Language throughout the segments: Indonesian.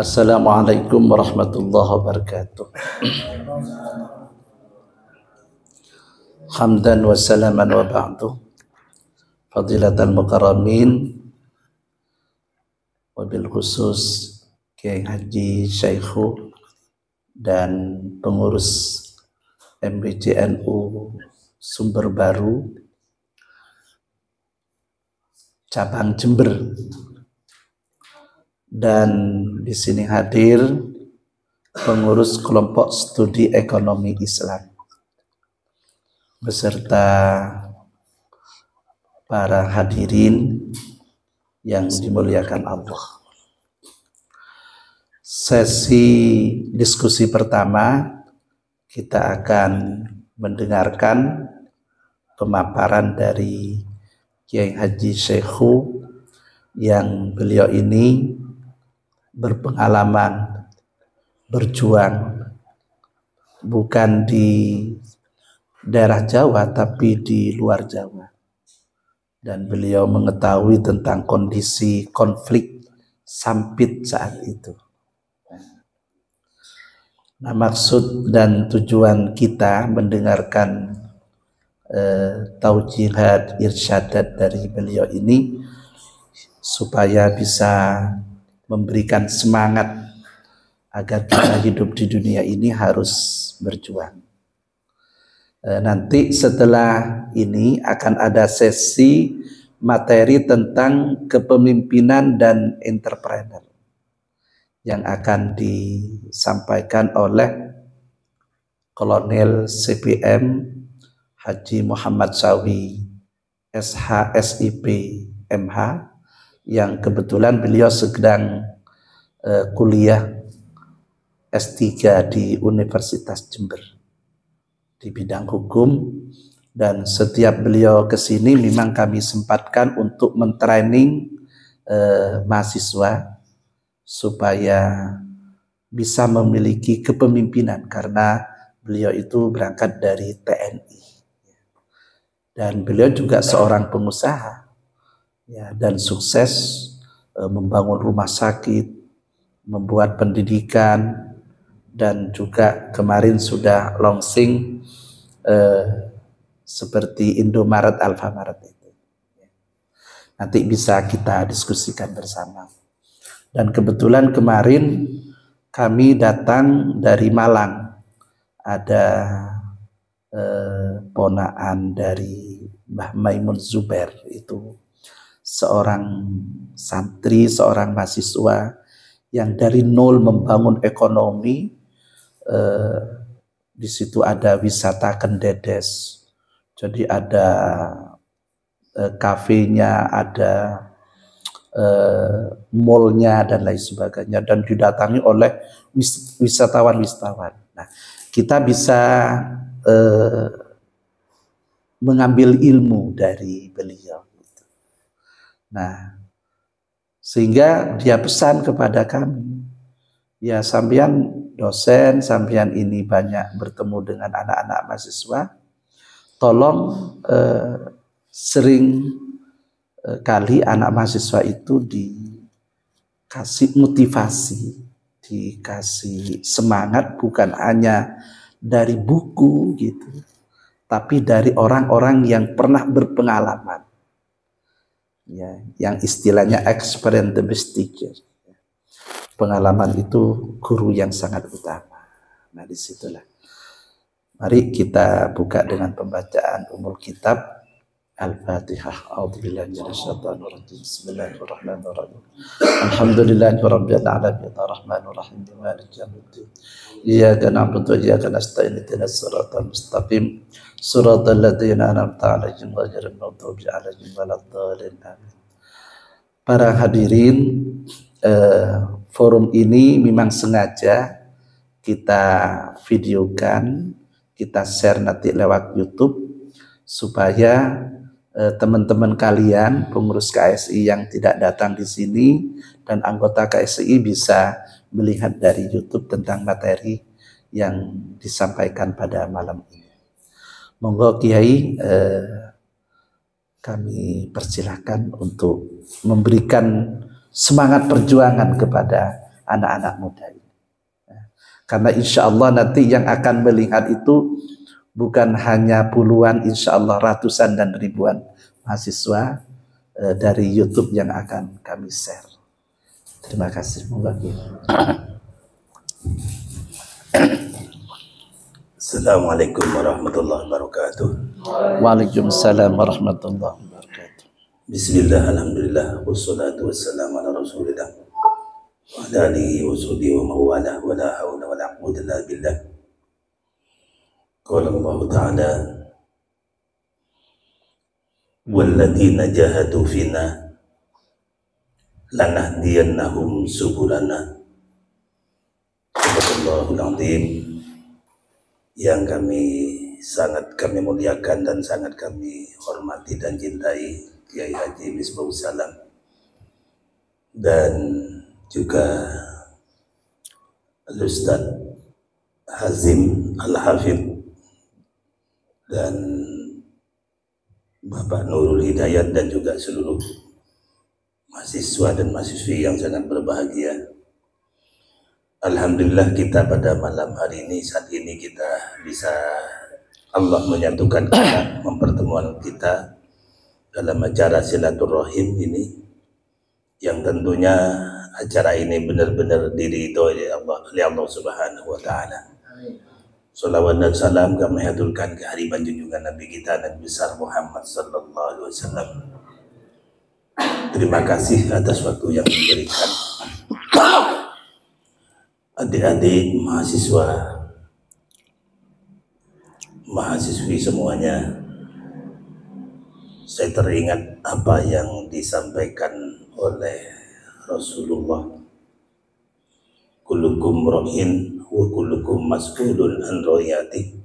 Assalamualaikum warahmatullahi wabarakatuh. Hamdan wa salaman wa ba'du. Fadilatal mukarramin, wabil khusus Kiai Haji Syaikhu dan pengurus MBCNU Sumber Baru cabang Jember. Dan di sini hadir pengurus kelompok studi ekonomi Islam beserta para hadirin yang dimuliakan Allah. Sesi diskusi pertama kita akan mendengarkan pemaparan dari Kiai Haji Syaikhu yang beliau ini berpengalaman berjuang bukan di daerah Jawa tapi di luar Jawa, dan beliau mengetahui tentang kondisi konflik Sampit saat itu. Nah, maksud dan tujuan kita mendengarkan taujihat irsyadat dari beliau ini supaya bisa memberikan semangat agar kita hidup di dunia ini harus berjuang. Nanti setelah ini akan ada sesi materi tentang kepemimpinan dan entrepreneur yang akan disampaikan oleh Kolonel CPM Haji Muhammad Sawi SH SIP MH, yang kebetulan beliau sedang kuliah S3 di Universitas Jember di bidang hukum, dan setiap beliau kesini memang kami sempatkan untuk mentraining mahasiswa supaya bisa memiliki kepemimpinan, karena beliau itu berangkat dari TNI dan beliau juga seorang pengusaha ya, dan sukses membangun rumah sakit, membuat pendidikan, dan juga kemarin sudah launching seperti Indomaret, Alfamaret itu. Nanti bisa kita diskusikan bersama. Dan kebetulan kemarin kami datang dari Malang, ada ponaan dari Mbah Maimun Zubair, itu seorang santri, seorang mahasiswa yang dari nol membangun ekonomi. Di situ ada wisata Kendedes, jadi ada kafenya, ada mallnya dan lain sebagainya, dan didatangi oleh wisatawan-wisatawan. Nah, kita bisa mengambil ilmu dari beliau. Nah, sehingga dia pesan kepada kami, ya sampean dosen, sampean ini banyak bertemu dengan anak-anak mahasiswa, tolong sering kali anak mahasiswa itu dikasih motivasi, dikasih semangat, bukan hanya dari buku gitu, tapi dari orang-orang yang pernah berpengalaman. Ya, yang istilahnya experience the best teacher. Pengalaman itu guru yang sangat utama. Nah, disitulah. Mari kita buka dengan pembacaan umul kitab Al-Fatihah. A'udzubillahi minasyaitonir rajim. Bismillahirrahmanirrahim. Alhamdulillahirabbil alamin arrahmanir rahim maliki yaumiddin. Iyyaka na'budu wa iyyaka nasta'in ihdinas siratal mustaqim. Suratal ladzina an'amta 'alaihim ghairil maghdubi 'alaihim waladdallin. Amin. Para hadirin, forum ini memang sengaja kita videokan, kita share nanti lewat YouTube supaya teman-teman kalian pengurus KSI yang tidak datang di sini dan anggota KSI bisa melihat dari YouTube tentang materi yang disampaikan pada malam ini. Monggo Kiai, kami persilahkan untuk memberikan semangat perjuangan kepada anak-anak muda ini. Karena insya Allah nanti yang akan melihat itu bukan hanya puluhan, insya Allah ratusan dan ribuan mahasiswa dari YouTube yang akan kami share. Terima kasih. Assalamualaikum warahmatullahi wabarakatuh. Waalaikumsalam warahmatullahi wabarakatuh. Bismillah, alhamdulillah, wassalatu wassalamu ala rasulillah wa ala alihi wa sahbihi wa mawala wa la hawla wa la quwwata illa billah. Qala Allah Ta'ala, walladzina jahadu fina lanahdiyannahum subulana. Subhanallahul azim. Yang sangat kami muliakan dan sangat kami hormati dan cintai Kiai Haji Misbahus Salam, dan juga Al-Ustaz Hazim Al-Hafidh dan Bapak Nurul Hidayat, dan juga seluruh mahasiswa dan mahasiswi yang sangat berbahagia. Alhamdulillah kita pada malam hari ini, saat ini kita bisa Allah menyatukan kita, mempertemuan kita dalam acara silaturahim ini, yang tentunya acara ini benar-benar diridhoi oleh Allah Subhanahu wa Ta'ala. Salawat dan salam kami haturkan ke hariban junjungan Nabi kita Nabi besar Muhammad sallallahu alaihi wasallam. Terima kasih atas waktu yang diberikan adik-adik mahasiswa, mahasiswi semuanya. Saya teringat apa yang disampaikan oleh Rasulullah, kullukum ra'in wa kullukum mas'ulun an ra'iyati,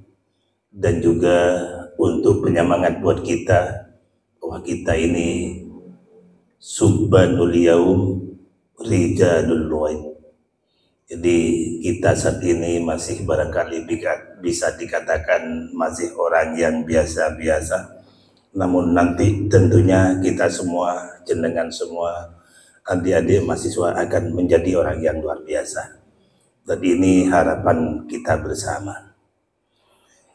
dan juga untuk penyemangat buat kita bahwa kita ini subbanul yaum rijalul ghaib. Jadi kita saat ini masih barangkali bisa dikatakan masih orang yang biasa-biasa, namun nanti tentunya kita semua, jenengan semua, adik-adik mahasiswa akan menjadi orang yang luar biasa. Dan ini harapan kita bersama.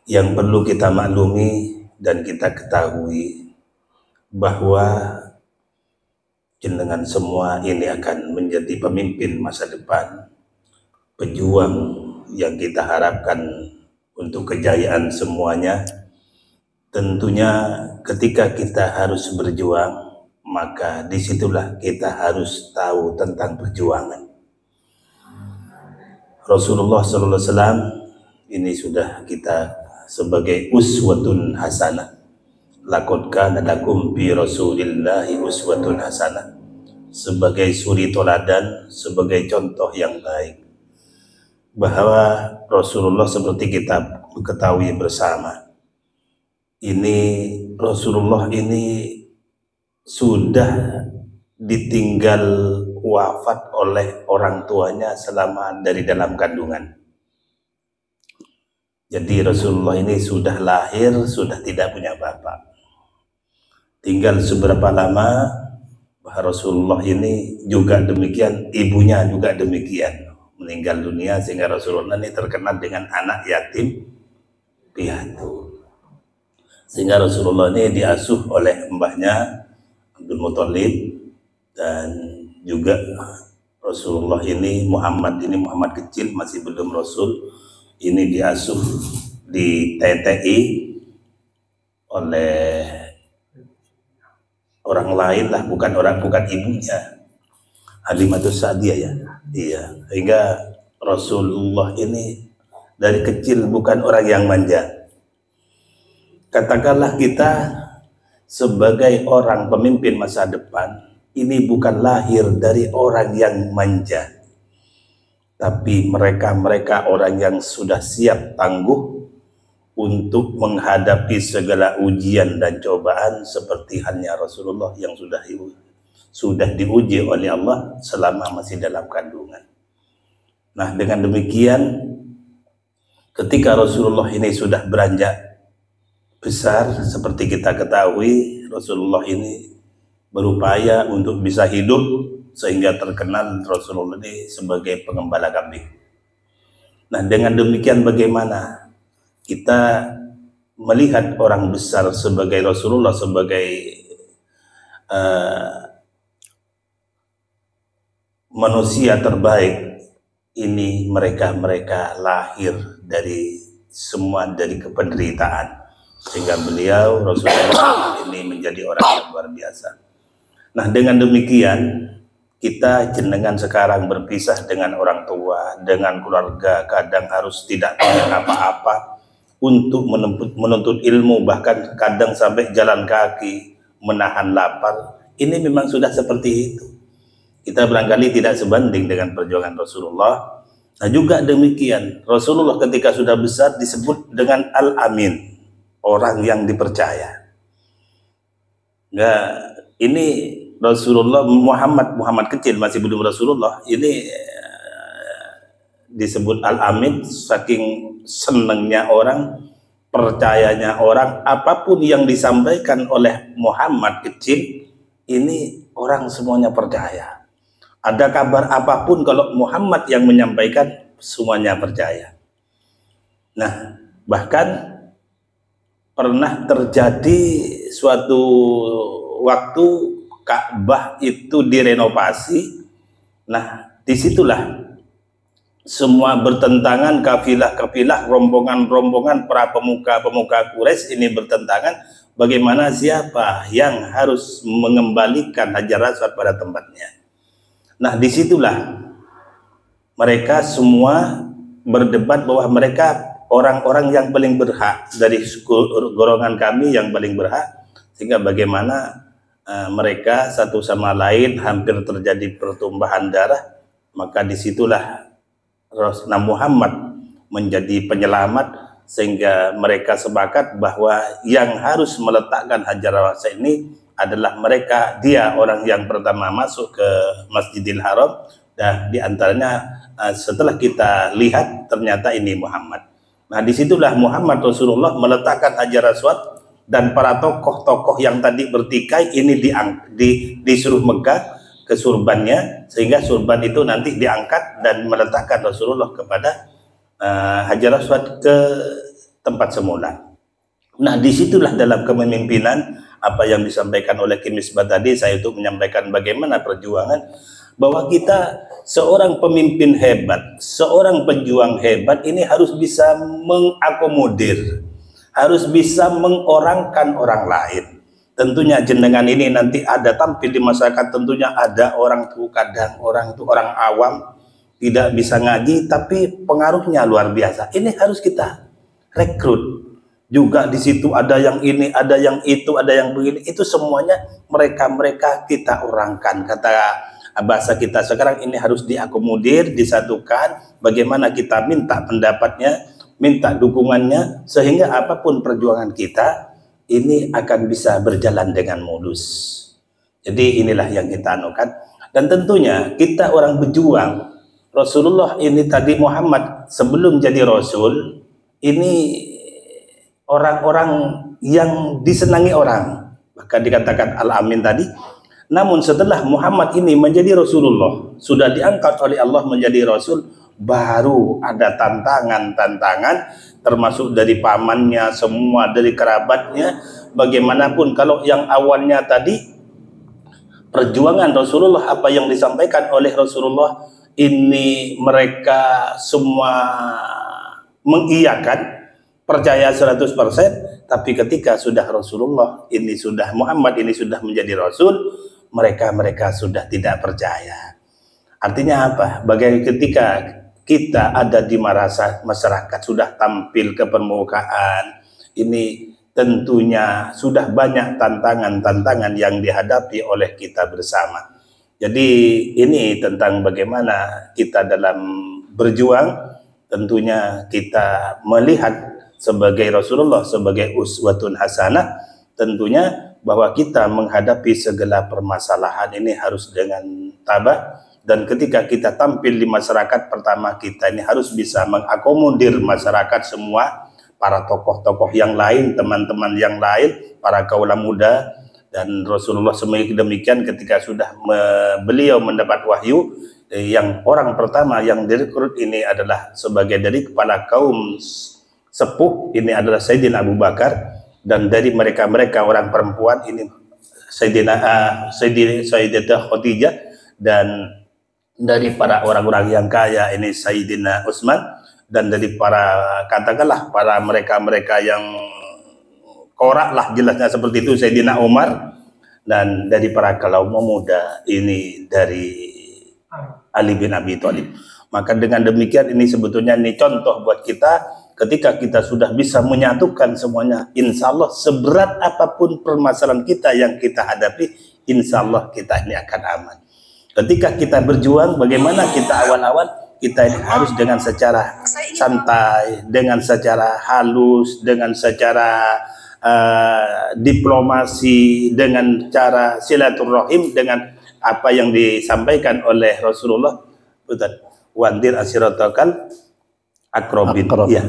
Yang perlu kita maklumi dan kita ketahui bahwa jenengan semua ini akan menjadi pemimpin masa depan, pejuang yang kita harapkan untuk kejayaan semuanya. Tentunya ketika kita harus berjuang, maka disitulah kita harus tahu tentang perjuangan. Rasulullah SAW ini sudah kita sebagai uswatun hasanah. Laqad kana lakum fi Rasulillahi uswatun hasanah, sebagai suri toladan, sebagai contoh yang baik, bahwa Rasulullah seperti kita ketahui bersama, ini Rasulullah ini sudah ditinggal wafat oleh orang tuanya selama dari dalam kandungan. Jadi Rasulullah ini sudah lahir, sudah tidak punya bapak. Tinggal seberapa lama, bahwa Rasulullah ini juga demikian, ibunya juga demikian, meninggal dunia, sehingga Rasulullah ini terkenal dengan anak yatim piatu. Sehingga Rasulullah ini diasuh oleh mbahnya Abdul Muthalib, dan juga Rasulullah ini Muhammad kecil, masih belum Rasul, ini diasuh di TTI oleh orang lain lah, bukan ibunya, Halimatus Sa'diyah ya. Iya, sehingga Rasulullah ini dari kecil bukan orang yang manja. Katakanlah kita sebagai orang pemimpin masa depan, ini bukan lahir dari orang yang manja, tapi mereka orang yang sudah siap tangguh untuk menghadapi segala ujian dan cobaan, seperti halnya Rasulullah yang sudah diuji oleh Allah selama masih dalam kandungan. Nah, dengan demikian ketika Rasulullah ini sudah beranjak besar, seperti kita ketahui Rasulullah ini berupaya untuk bisa hidup sehingga terkenal Rasulullah ini sebagai pengembala kambing. Nah, dengan demikian bagaimana kita melihat orang besar sebagai Rasulullah sebagai manusia terbaik ini, mereka lahir dari kependeritaan, sehingga beliau Rasulullah ini menjadi orang yang luar biasa. Nah, dengan demikian kita jenengan sekarang berpisah dengan orang tua, dengan keluarga, kadang harus tidak punya apa-apa untuk menuntut ilmu, bahkan kadang sampai jalan kaki, menahan lapar. Ini memang sudah seperti itu. Kita barangkali tidak sebanding dengan perjuangan Rasulullah. Nah, juga demikian, Rasulullah ketika sudah besar disebut dengan Al-Amin, orang yang dipercaya. Nah, ini Rasulullah Muhammad kecil, masih belum Rasulullah, ini disebut Al-Amin, saking senangnya orang, percayanya orang, apapun yang disampaikan oleh Muhammad kecil, ini orang semuanya percaya. Ada kabar apapun kalau Muhammad yang menyampaikan, semuanya percaya. Nah, bahkan pernah terjadi suatu waktu Ka'bah itu direnovasi. Nah, disitulah semua bertentangan, kafilah-kafilah, rombongan-rombongan para pemuka-pemuka Quraisy ini bertentangan bagaimana siapa yang harus mengembalikan Hajar Aswad pada tempatnya. Nah, disitulah mereka semua berdebat bahwa mereka orang-orang yang paling berhak, dari golongan kami yang paling berhak, sehingga bagaimana mereka satu sama lain hampir terjadi pertumpahan darah. Maka disitulah Rasulullah Muhammad menjadi penyelamat, sehingga mereka sepakat bahwa yang harus meletakkan Hajar Aswad ini adalah mereka, dia orang yang pertama masuk ke Masjidil Haram, dan diantaranya setelah kita lihat ternyata ini Muhammad. Nah, disitulah Muhammad Rasulullah meletakkan Hajar Aswad, dan para tokoh-tokoh yang tadi bertikai ini disuruh megah ke surbannya, sehingga surban itu nanti diangkat dan meletakkan Rasulullah kepada Hajar Aswad ke tempat semula. Nah, disitulah dalam kepemimpinan apa yang disampaikan oleh Ki Misbah tadi, saya untuk menyampaikan bagaimana perjuangan, bahwa kita seorang pemimpin hebat, seorang pejuang hebat ini harus bisa mengakomodir, harus bisa mengorangkan orang lain. Tentunya jenengan ini nanti ada tampil di masyarakat, tentunya ada orang tuh, kadang orang itu orang awam tidak bisa ngaji tapi pengaruhnya luar biasa. Ini harus kita rekrut. Juga di situ ada yang ini, ada yang itu, ada yang begini. Itu semuanya mereka kita orangkan. Kata bahasa kita sekarang ini harus diakomodir, disatukan. Bagaimana kita minta pendapatnya, minta dukungannya, sehingga apapun perjuangan kita ini akan bisa berjalan dengan mulus. Jadi inilah yang kita anukan. Dan tentunya kita orang berjuang. Rasulullah ini tadi Muhammad sebelum jadi Rasul ini orang-orang yang disenangi orang, bahkan dikatakan Al-Amin tadi. Namun setelah Muhammad ini menjadi Rasulullah, sudah diangkat oleh Allah menjadi Rasul, baru ada tantangan-tantangan, termasuk dari pamannya, semua dari kerabatnya. Bagaimanapun kalau yang awalnya tadi perjuangan Rasulullah, apa yang disampaikan oleh Rasulullah ini mereka semua mengiyakan, percaya 100%, tapi ketika sudah Rasulullah ini sudah Muhammad ini sudah menjadi Rasul, mereka sudah tidak percaya. Artinya apa? Bagaimana ketika kita ada di masyarakat sudah tampil ke permukaan, ini tentunya sudah banyak tantangan-tantangan yang dihadapi oleh kita bersama. Jadi ini tentang bagaimana kita dalam berjuang, tentunya kita melihat sebagai Rasulullah, sebagai uswatun hasanah, tentunya bahwa kita menghadapi segala permasalahan ini harus dengan tabah. Dan ketika kita tampil di masyarakat, pertama kita ini harus bisa mengakomodir masyarakat semua, para tokoh-tokoh yang lain, teman-teman yang lain, para kaula muda, Dan Rasulullah demikian ketika sudah beliau mendapat wahyu, yang orang pertama yang direkrut ini adalah sebagai dari kepala kaum sepuh, ini adalah Sayyidina Abu Bakar, dan dari mereka orang perempuan ini Sayyidatah Khadijah, dan dari para orang-orang yang kaya ini Sayyidina Utsman, dan dari para katakanlah para mereka yang korak lah jelasnya seperti itu Sayyidina Umar, dan dari para kaum muda ini dari Ali bin Abi Thalib. Maka dengan demikian ini sebetulnya ini contoh buat kita, ketika kita sudah bisa menyatukan semuanya, insya Allah seberat apapun permasalahan kita yang kita hadapi, insya Allah kita ini akan aman. Ketika kita berjuang, bagaimana kita awal-awal, kita ini harus dengan secara santai, dengan secara halus, dengan secara diplomasi, dengan cara silaturahim, dengan apa yang disampaikan oleh Rasulullah, wandir asiratakal akrobin. Ya.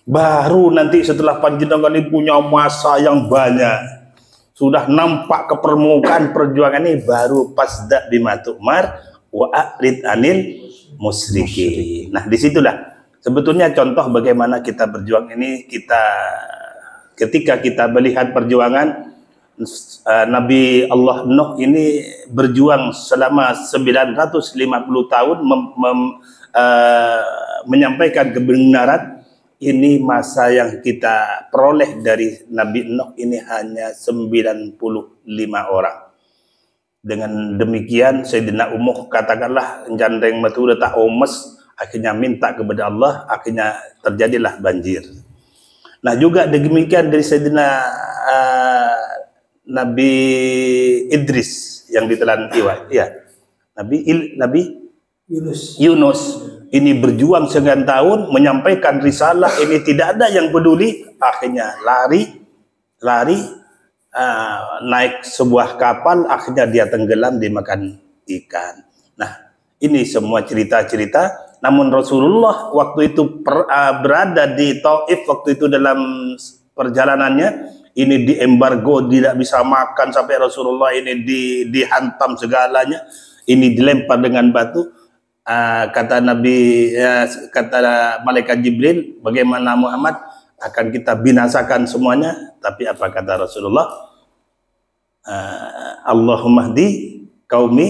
Baru nanti setelah panjenengan ini punya masa yang banyak, sudah nampak ke permukaan perjuangan ini, baru pasda bima tu'mar wa a'rid anil musyrikin. Nah, disitulah sebetulnya contoh bagaimana kita berjuang ini. Ketika kita melihat perjuangan Nabi Allah Nuh ini berjuang selama 950 tahun menyampaikan kebenaran. Ini masa yang kita peroleh dari Nabi Nuh ini hanya 95 orang. Dengan demikian Sayyidina Umuh katakanlah jandeng metu tak omes, akhirnya minta kepada Allah, akhirnya terjadilah banjir. Nah juga demikian dari Sayyidina Nabi Idris yang ditelan Iwa, ya. Nabi Yunus ini berjuang sekian tahun menyampaikan risalah ini, tidak ada yang peduli, akhirnya lari naik sebuah kapal, akhirnya dia tenggelam dimakan ikan. Nah, ini semua cerita-cerita. Namun Rasulullah waktu itu berada di Taif, waktu itu dalam perjalanannya ini diembargo, tidak bisa makan, sampai Rasulullah ini dihantam segalanya, ini dilempar dengan batu. Kata Nabi, kata malaikat Jibril, bagaimana Muhammad, akan kita binasakan semuanya. Tapi apa kata Rasulullah? Allahumma hdi qaumi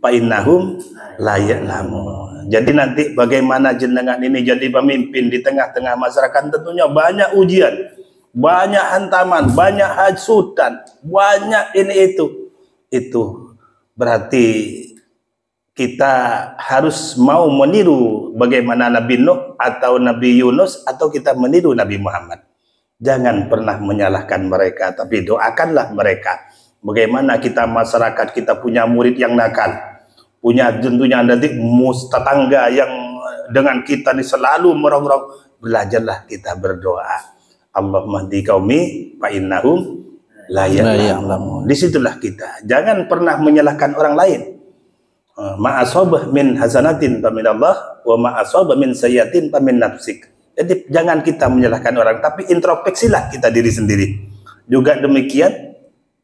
fa innahum la ya'lamun. Jadi nanti bagaimana jenengan ini jadi pemimpin di tengah-tengah masyarakat, tentunya banyak ujian, banyak hantaman, banyak hasutan, banyak ini itu. Itu berarti kita harus mau meniru bagaimana Nabi Nuh atau Nabi Yunus, atau kita meniru Nabi Muhammad. Jangan pernah menyalahkan mereka, tapi doakanlah mereka. Bagaimana kita masyarakat, kita punya murid yang nakal, punya tentunya nanti tetangga yang dengan kita ini selalu merongrong, belajarlah kita berdoa. Allahumma hdi qaumi fa innahum la ya'lamun. Disitulah kita. Jangan pernah menyalahkan orang lain. Ma'asabah min hasanatin fa min Allah wa ma'asabah min sayyatin fa min nafsik. Jadi jangan kita menyalahkan orang, tapi introspeksilah kita diri sendiri. Juga demikian,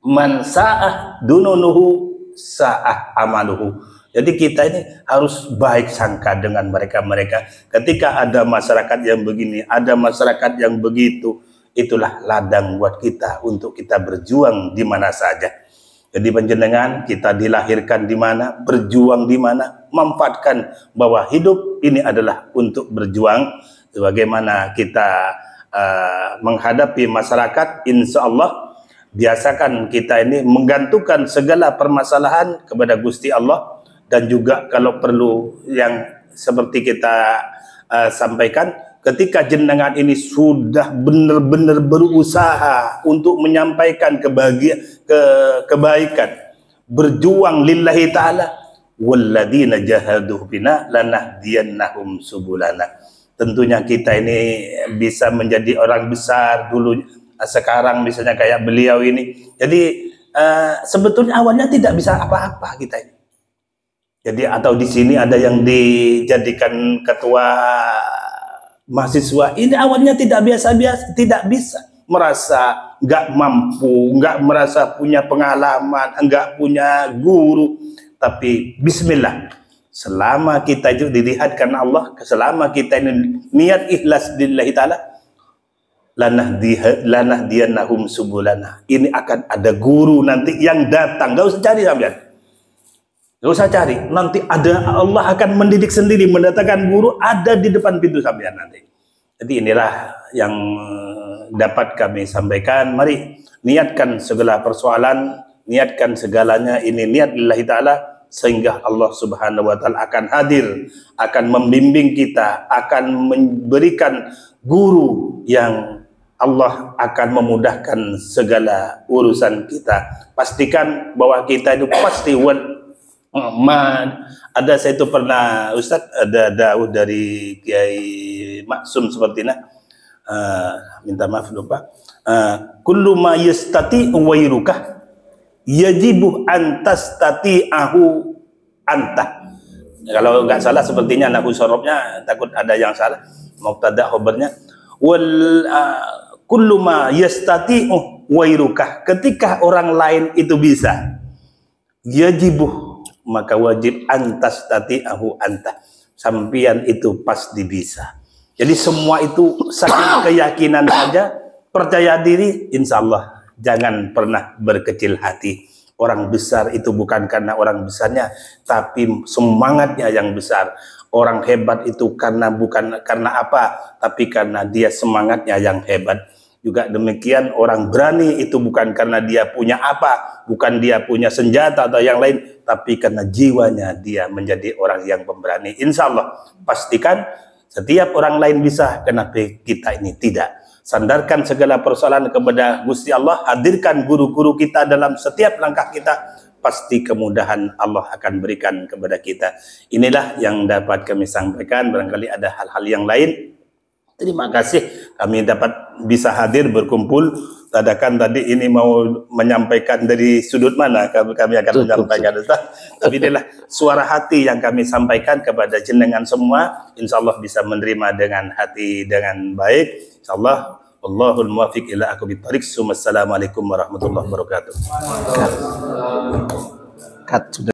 man sa'ah dununuhu sa'ah amaluhu. Jadi kita ini harus baik sangka dengan mereka-mereka. Ketika ada masyarakat yang begini, ada masyarakat yang begitu, itulah ladang buat kita untuk kita berjuang di mana saja. Jadi panjenengan, kita dilahirkan di mana, berjuang di mana, manfaatkan bahwa hidup ini adalah untuk berjuang. Bagaimana kita menghadapi masyarakat, insya Allah biasakan kita ini menggantungkan segala permasalahan kepada Gusti Allah. Dan juga kalau perlu yang seperti kita sampaikan, ketika jenengan ini sudah benar-benar berusaha untuk menyampaikan kebaikan, berjuang lillahi ta'ala, walladzina jahadu bina lanahdiyannahum subulana. Tentunya kita ini bisa menjadi orang besar dulu, sekarang misalnya kayak beliau ini. Jadi sebetulnya awalnya tidak bisa apa-apa kita ini. Jadi atau di sini ada yang dijadikan ketua mahasiswa, ini awalnya tidak biasa-biasa, tidak bisa, merasa nggak mampu, nggak merasa punya pengalaman, nggak punya guru, tapi bismillah, selama kita itu dilihat karena Allah, selama kita ini niat ikhlas lillahi ta'ala, lanahdiyannahum subulana, ini akan ada guru nanti yang datang, nggak usah cari sampean, nggak usah cari, nanti ada, Allah akan mendidik sendiri, mendatangkan guru ada di depan pintu sampean nanti. Jadi inilah yang dapat kami sampaikan. Mari niatkan segala persoalan, niatkan segalanya ini niat lillahi ta'ala, sehingga Allah subhanahu wa ta'ala akan hadir, akan membimbing kita, akan memberikan guru yang Allah akan memudahkan segala urusan kita. Pastikan bahwa kita itu pasti ada, saya itu pernah Ustaz, ada dawuh dari Kiai Maksum seperti ini, minta maaf lupa, kullu ma yastati wairuka yajibu antastati'ahu anta. Kalau nggak salah sepertinya anak usorobnya, takut ada yang salah, mubtada khobarnya kullu ma yastati'u wairuka, ketika orang lain itu bisa, yajibu, maka wajib antastati'ahu anta, sampian itu pasti bisa. Jadi semua itu saking keyakinan saja, percaya diri, insya Allah jangan pernah berkecil hati. Orang besar itu bukan karena orang besarnya, tapi semangatnya yang besar. Orang hebat itu bukan karena apa, tapi karena dia semangatnya yang hebat. Juga demikian, orang berani itu bukan karena dia punya apa, bukan dia punya senjata atau yang lain, tapi karena jiwanya dia menjadi orang yang pemberani. Insya Allah pastikan setiap orang lain bisa, kenapa kita ini tidak? Sandarkan segala persoalan kepada Gusti Allah, hadirkan guru-guru kita dalam setiap langkah kita, pasti kemudahan Allah akan berikan kepada kita. Inilah yang dapat kami sampaikan. Barangkali ada hal-hal yang lain. Terima kasih kami dapat bisa hadir berkumpul. Tadakan tadi ini mau menyampaikan dari sudut mana kami akan menyampaikan, Ustaz. Tapi inilah suara hati yang kami sampaikan kepada jenengan semua. Insya Allah bisa menerima dengan hati dengan baik. Insya Allah, Allahul muwafiq ila aqwamit thoriq. Assalamualaikum warahmatullahi wabarakatuh.